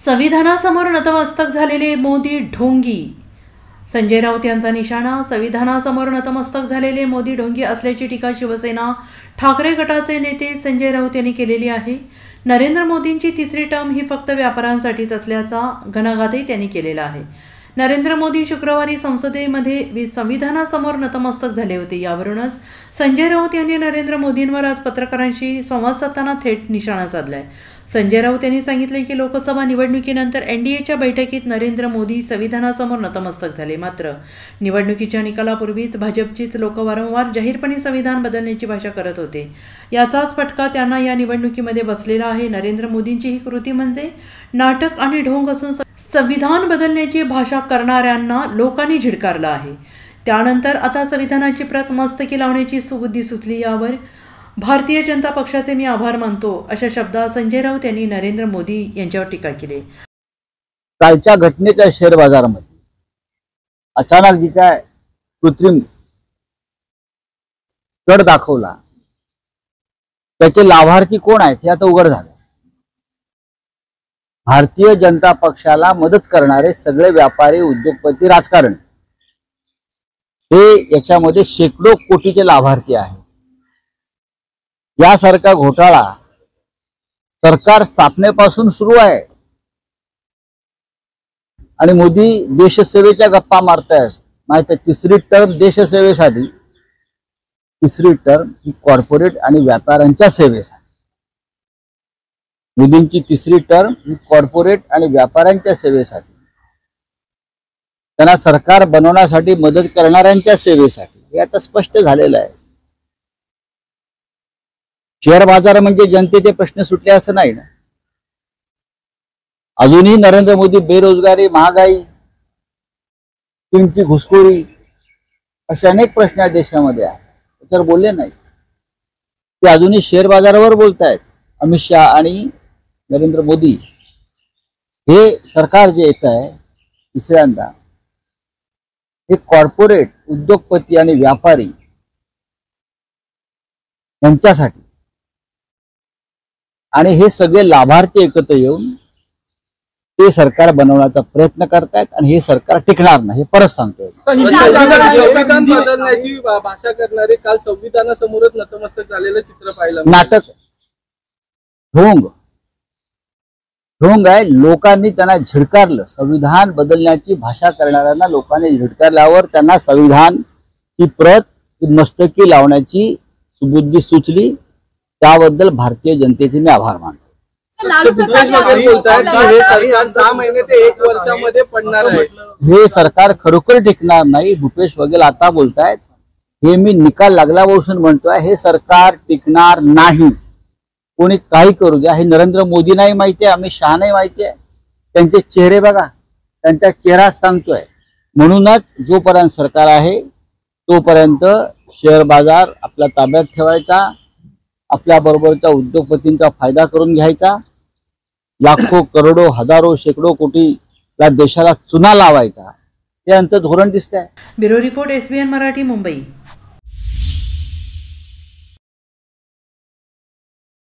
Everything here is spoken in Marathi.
संविधानासमोर नतमस्तक झालेले मोदी ढोंगी. संजय राऊत यांचा निशाणा. संविधानासमोर नतमस्तक झालेले मोदी ढोंगी असल्याची टीका शिवसेना ठाकरे गटाचे नेते संजय राऊत यांनी केलेली आहे. नरेंद्र मोदींची तिसरी टर्म ही फक्त व्यापाऱ्यांसाठीच असल्याचा घणाघातही त्यांनी केलेला आहे. नरेंद्र मोदी शुक्रवारी संसदेमध्ये संविधानासमोर नतमस्तक झाले होते. यावरूनच संजय राऊत यांनी नरेंद्र मोदींवर आज पत्रकारांशी संवाद साधताना थेट निशाणा साधलाय. संजय राऊत यांनी सांगितले की लोकसभा निवडणुकीनंतर एनडीएच्या बैठकीत नरेंद्र मोदी संविधानासमोर नतमस्तक झाले. मात्र निवडणुकीच्या निकालापूर्वीच भाजपचीच लोक वारंवार जाहीरपणे संविधान बदलण्याची भाषा करत होते. याचाच फटका त्यांना या निवडणुकीमध्ये बसलेला आहे. नरेंद्र मोदींची ही कृती म्हणजे नाटक आणि ढोंग असून संविधान बदलण्याची भाषा करणाऱ्यांना लोकांनी झिडकारलं आहे. त्यानंतर आता संविधानाची प्रत मस्तकी लावण्याची सुबुद्धी सुचली. यावर भारतीय जनता पक्षाचे मी आभार मानतो अशा शब्दात संजय राऊत यांनी नरेंद्र मोदी यांच्यावर टीका केली. कालच्या घटनेच्या शेअर बाजारामध्ये अचानक जी काय कृत्रिम चढ दाखवला त्याचे लाभार्थी कोण आहेत हे आता उघड झालं. भारतीय जनता पक्षाला मदत करणारे सगळे व्यापारी, उद्योगपती, राजकारण हे याच्यामध्ये शेकडो कोटीचे लाभार्थी आहेत. यासारखा घोटाळा सरकार स्थापनेपासून सुरू आहे आणि मोदी देशसेवेच्या गप्पा मारतायत. माहिती आहे, तिसरी टर्म देशसेवेसाठी, तिसरी टर्म ही कॉर्पोरेट आणि व्यापाऱ्यांच्या सेवेसाठी. मोदींची तिसरी टर्म ही कॉर्पोरेट आणि व्यापाऱ्यांच्या सेवेसाठी, त्यांना सरकार बनवण्यासाठी मदत करणाऱ्यांच्या सेवेसाठी. हे आता स्पष्ट झालेलं आहे. शेअर बाजार म्हणजे जनतेचे प्रश्न सुटले असं नाही ना. अजूनही नरेंद्र मोदी बेरोजगारी, महागाई, किमती घुसखोरी असे अनेक प्रश्न या देशामध्ये आहेत. त्याच्यावर बोलले नाही. ते अजूनही शेअर बाजारावर बोलतायत. अमित शहा आणि नरेंद्र मोदी हे सरकार जे येत आहे तिसऱ्यांदा, हे कॉर्पोरेट, उद्योगपती आणि व्यापारी यांच्यासाठी, आणि हे सगळे लाभार्थी एकत्र येऊन ते सरकार बनवण्याचा प्रयत्न करतायत आणि हे सरकार टिकणार नाही. हे परत सांगतोय. संविधान बदलण्याची भाषा करणारे काल संविधानासमोरच नतमस्तक झालेलं चित्र पाहिलं. नाटक, ढोंग आहे. लोकांनी त्यांना झिडकारलं. संविधान बदलण्याची भाषा करणाऱ्यांना लोकांनी झिडकारल्यावर त्यांना संविधान ही प्रत मस्तकी लावण्याची सुबुद्धी सुचली. त्याबद्दल भारतीय जनतेचे मी आभार मानतो. भूपेश बघेल बोलतायत की हे सरकार 6 महिने ते 1 वर्षामध्ये पडणार आहे. हे सरकार खरोखर टिकणार नाही. भूपेश बघेल आता बोलतायत. हे मी निकाल लागल्यापासून म्हणतोय, हे सरकार टिकणार नाही. कोणी काही करू द्या. हे नरेंद्र मोदींनाही माहिती आहे, अमित शहानाही माहिती आहे. त्यांचे चेहरे बघा, त्यांचा चेहरा सांगतोय. म्हणूनच जोपर्यंत सरकार आहे तोपर्यंत शेअर बाजार आपल्या ताब्यात ठेवायचा, आपल्या बरोबरच्या उद्योगपतींचा फायदा करून घ्यायचा, लाखो, करोडो, हजारो, शेकडो कोटीला देशाला चुना लावायचा. हे आमचं धोरण दिसतंय. Bureau report, SBN Marathi, Mumbai.